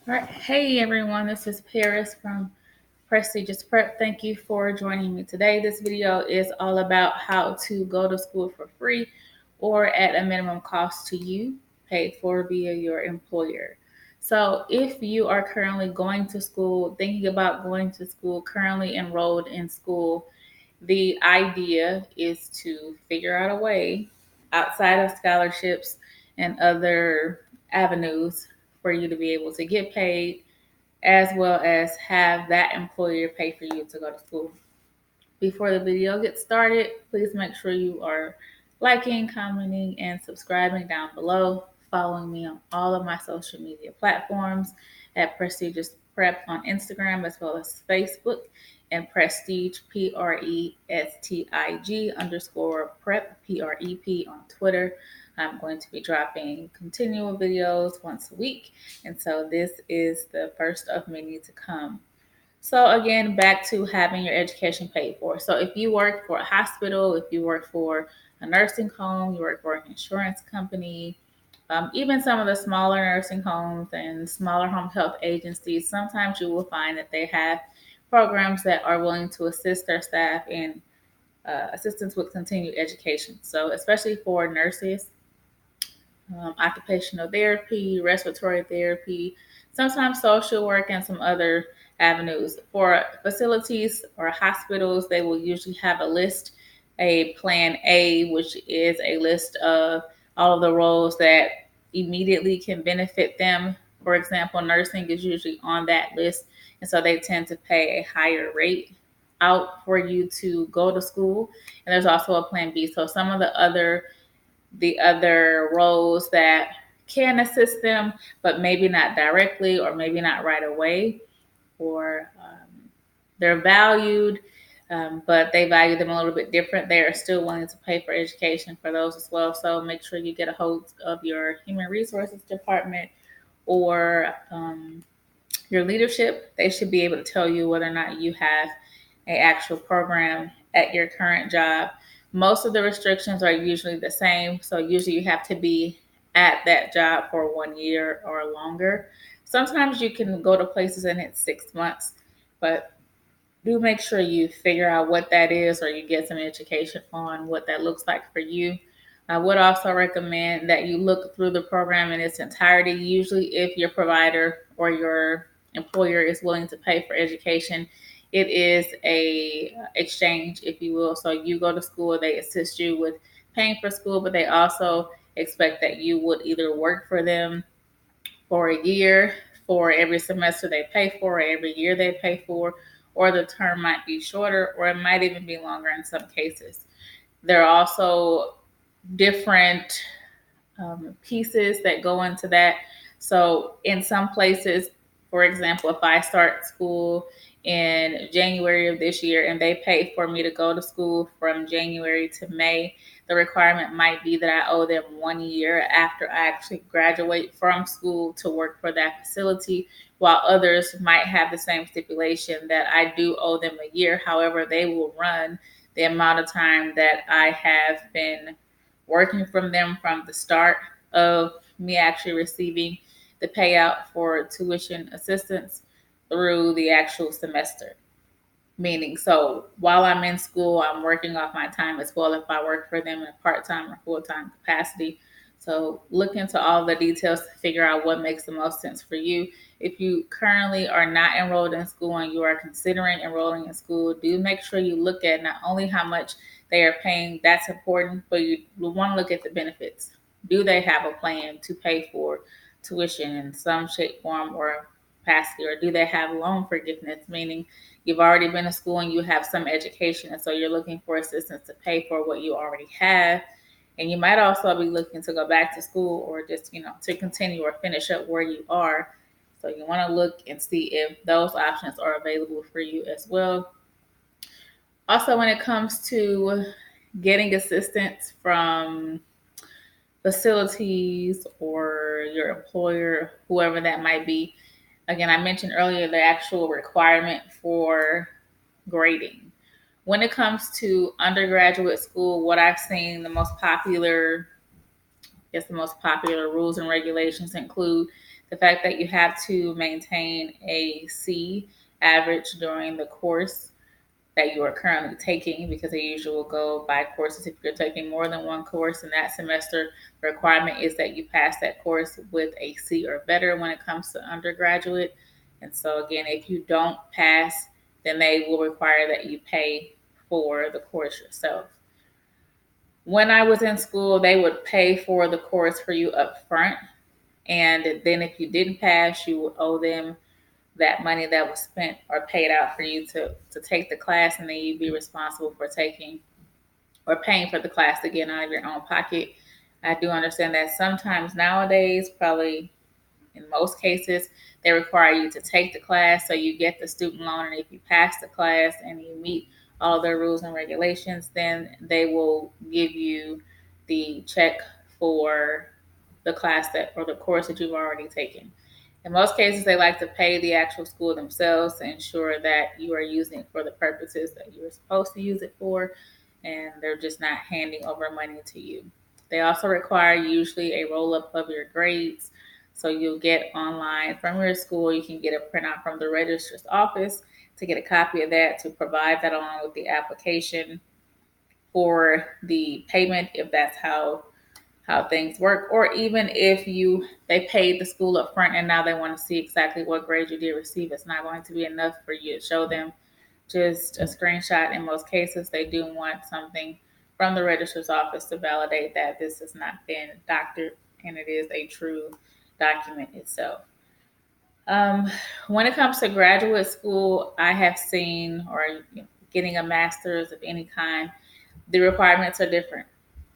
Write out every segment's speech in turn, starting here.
All right. Hey everyone, this is Paris from Prestigious Prep. Thank you for joining me today. This video is all about how to go to school for free or at a minimum cost to you, paid for via your employer. So, if you are currently going to school, thinking about going to school, currently enrolled in school, the idea is to figure out a way outside of scholarships and other avenues for you to be able to get paid as well as have that employer pay for you to go to school. Before the video gets started, please make sure you are liking, commenting, and subscribing down below. Following me on all of my social media platforms at Prestigious Prep on Instagram as well as Facebook and Prestige PRESTIG underscore prep PREP on Twitter. I'm going to be dropping continual videos once a week. And so this is the first of many to come. So again, back to having your education paid for. So if you work for a hospital, if you work for a nursing home, you work for an insurance company, even some of the smaller nursing homes and smaller home health agencies, sometimes you will find that they have programs that are willing to assist their staff in assistance with continued education. So especially for nurses, occupational therapy, respiratory therapy, sometimes social work, and some other avenues. For facilities or hospitals, they will usually have a list, a plan A, which is a list of all of the roles that immediately can benefit them. For example, nursing is usually on that list, and so they tend to pay a higher rate out for you to go to school. And there's also a plan B. So some of the other roles that can assist them, but maybe not directly or maybe not right away, or they're valued, but they value them a little bit different. They are still willing to pay for education for those as well. So make sure you get a hold of your human resources department or your leadership. They should be able to tell you whether or not you have an actual program at your current job. Most of the restrictions are usually the same. So usually you have to be at that job for 1 year or longer. Sometimes you can go to places and it's 6 months, but do make sure you figure out what that is or you get some education on what that looks like for you. I would also recommend that you look through the program in its entirety. Usually, if your provider or your employer is willing to pay for education, it is a exchange, if you will. So you go to school, they assist you with paying for school, but they also expect that you would either work for them for a year for every semester they pay for, or every year they pay for, or the term might be shorter, or it might even be longer in some cases. There are also different pieces that go into that. So, in some places, for example, if I start school in January of this year and they pay for me to go to school from January to May, the requirement might be that I owe them 1 year after I actually graduate from school to work for that facility, while others might have the same stipulation that I do owe them a year. However, they will run the amount of time that I have been working from them from the start of me actually receiving the payout for tuition assistance through the actual semester. Meaning, so while I'm in school, I'm working off my time as well if I work for them in a part time or full time capacity. So look into all the details to figure out what makes the most sense for you. If you currently are not enrolled in school and you are considering enrolling in school, do make sure you look at not only how much they are paying, that's important, but you want to look at the benefits. Do they have a plan to pay for tuition in some shape, form, or capacity, or do they have loan forgiveness, meaning you've already been to school and you have some education, and so you're looking for assistance to pay for what you already have. And you might also be looking to go back to school or just, to continue or finish up where you are. So you want to look and see if those options are available for you as well. Also, when it comes to getting assistance from facilities or your employer, whoever that might be, again, I mentioned earlier the actual requirement for grading. When it comes to undergraduate school, what I've seen the most popular rules and regulations include The fact that you have to maintain a C average during the course that you are currently taking, because they usually will go by courses. If you're taking more than one course in that semester, the requirement is that you pass that course with a C or better when it comes to undergraduate. And so again, if you don't pass, then they will require that you pay for the course yourself. When I was in school, they would pay for the course for you up front. And then if you didn't pass, you would owe them that money that was spent or paid out for you to take the class, and then you'd be responsible for taking or paying for the class again out of your own pocket. I do understand that sometimes nowadays, probably in most cases, they require you to take the class, so you get the student loan, and if you pass the class and you meet all of their rules and regulations, then they will give you the check for the class that or the course that you've already taken. In most cases, they like to pay the actual school themselves to ensure that you are using it for the purposes that you are supposed to use it for, and they're just not handing over money to you. They also require usually a roll up of your grades. So you'll get online from your school, you can get a printout from the registrar's office to get a copy of that, to provide that along with the application for the payment, if that's how things work. Or even if they paid the school up front and now they want to see exactly what grade you did receive, it's not going to be enough for you to show them just a screenshot. In most cases, they do want something from the registrar's office to validate that this has not been doctored and it is a true document itself. When it comes to graduate school, I have seen, or getting a master's of any kind, the requirements are different.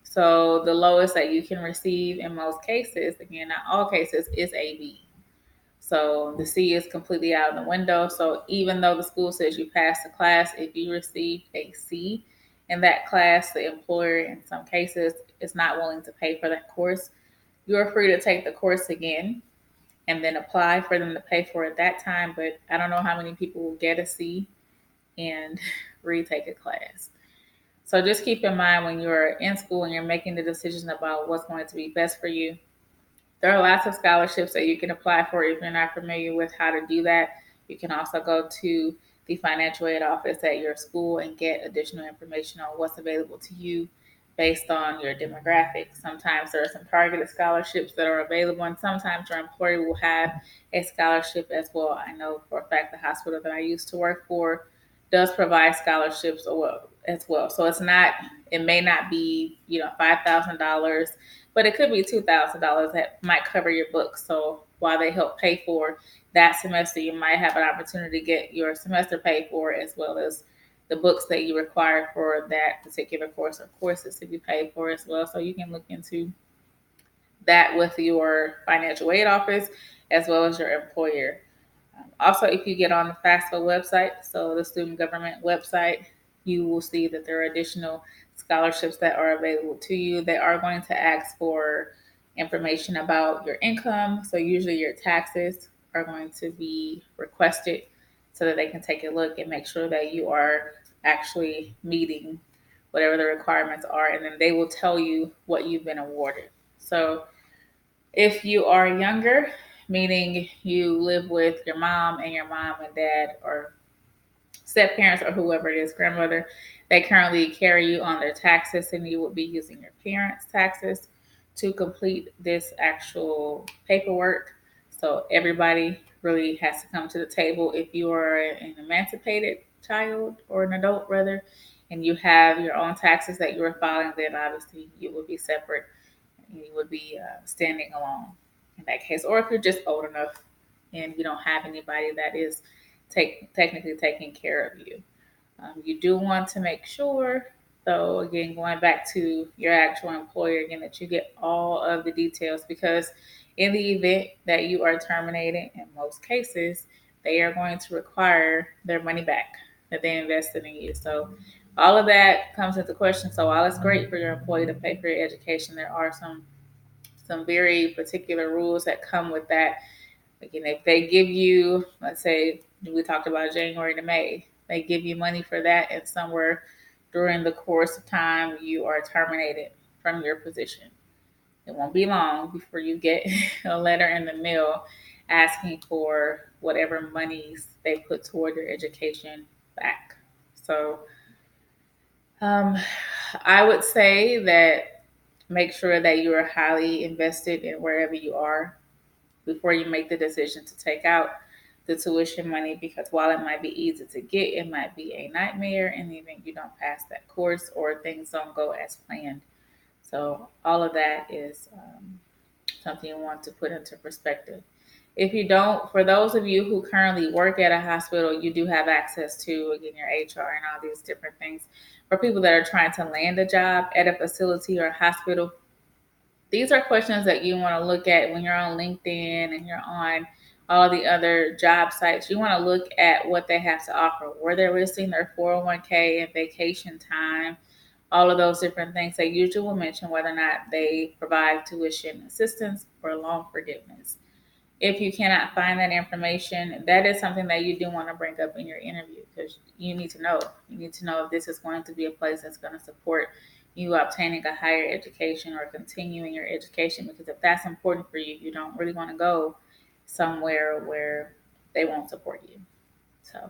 So the lowest that you can receive in most cases, again, not all cases, is a B. So the C is completely out of the window. So even though the school says you passed the class, if you receive a C in that class, the employer in some cases is not willing to pay for that course. You're free to take the course again and then apply for them to pay for it that time. But I don't know how many people will get a C and retake a class. So just keep in mind when you're in school and you're making the decision about what's going to be best for you, there are lots of scholarships that you can apply for. If you're not familiar with how to do that, you can also go to the financial aid office at your school and get additional information on what's available to you based on your demographics. Sometimes there are some targeted scholarships that are available, and sometimes your employer will have a scholarship as well. I know for a fact the hospital that I used to work for does provide scholarships as well. So it may not be, $5,000, but it could be $2,000 that might cover your books. So while they help pay for that semester, you might have an opportunity to get your semester paid for, as well as the books that you require for that particular course or courses to be paid for as well. So you can look into that with your financial aid office as well as your employer. Also, if you get on the FAFSA website, so the student government website, you will see that there are additional scholarships that are available to you. They are going to ask for information about your income. So usually your taxes are going to be requested so that they can take a look and make sure that you are actually meeting whatever the requirements are. And then they will tell you what you've been awarded. So if you are younger, meaning you live with your mom and your mom and dad or step parents or whoever it is, grandmother, they currently carry you on their taxes, and you would be using your parents' taxes to complete this actual paperwork. So everybody really has to come to the table. If you are an emancipated child or an adult rather, and you have your own taxes that you are filing, then obviously you would be separate. You would be standing alone in that case. Or if you're just old enough and you don't have anybody that is technically taking care of you. You do want to make sure, though, again, going back to your actual employer, again, that you get all of the details, because in the event that you are terminated, in most cases, they are going to require their money back that they invested in you. So all of that comes into question. So while it's great for your employee to pay for your education, there are some very particular rules that come with that. Again, if they give you, let's say we talked about January to May, they give you money for that, and somewhere during the course of time you are terminated from your position. It won't be long before you get a letter in the mail asking for whatever monies they put toward your education back. So I would say that make sure that you are highly invested in wherever you are before you make the decision to take out the tuition money, because while it might be easy to get, it might be a nightmare in the event you don't pass that course or things don't go as planned. So all of that is something you want to put into perspective. If you don't, for those of you who currently work at a hospital, you do have access to, again, your HR and all these different things. For people that are trying to land a job at a facility or a hospital, these are questions that you want to look at when you're on LinkedIn and you're on all the other job sites. You want to look at what they have to offer, where they're listing their 401k and vacation time, all of those different things. They usually will mention whether or not they provide tuition assistance or loan forgiveness. If you cannot find that information, that is something that you do want to bring up in your interview, because you need to know. You need to know if this is going to be a place that's going to support you obtaining a higher education or continuing your education, because if that's important for you, you don't really want to go somewhere where they won't support you. So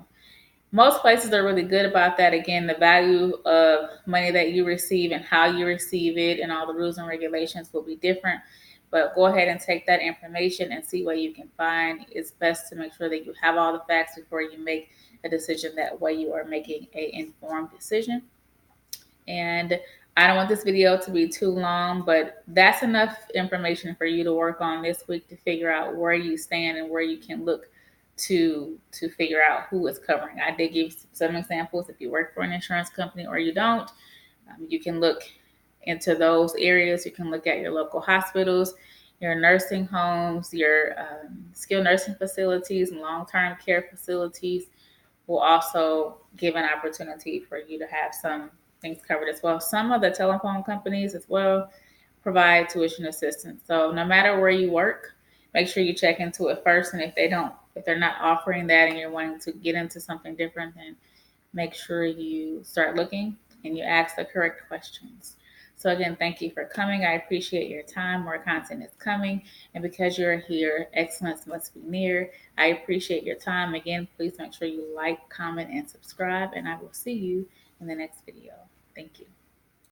most places are really good about that. Again, the value of money that you receive and how you receive it and all the rules and regulations will be different. But go ahead and take that information and see what you can find. It's best to make sure that you have all the facts before you make a decision. That way you are making an informed decision. And I don't want this video to be too long, but that's enough information for you to work on this week to figure out where you stand and where you can look to figure out who is covering. I did give some examples. If you work for an insurance company or you don't, you can look into those areas. You can look at your local hospitals, your nursing homes, your skilled nursing facilities, and long-term care facilities will also give an opportunity for you to have some things covered as well. Some of the telephone companies as well provide tuition assistance. So no matter where you work, make sure you check into it first. And if they're not offering that and you're wanting to get into something different, then make sure you start looking and you ask the correct questions. So again, thank you for coming. I appreciate your time. More content is coming. And because you're here, excellence must be near. I appreciate your time. Again, please make sure you like, comment, and subscribe. And I will see you in the next video. Thank you.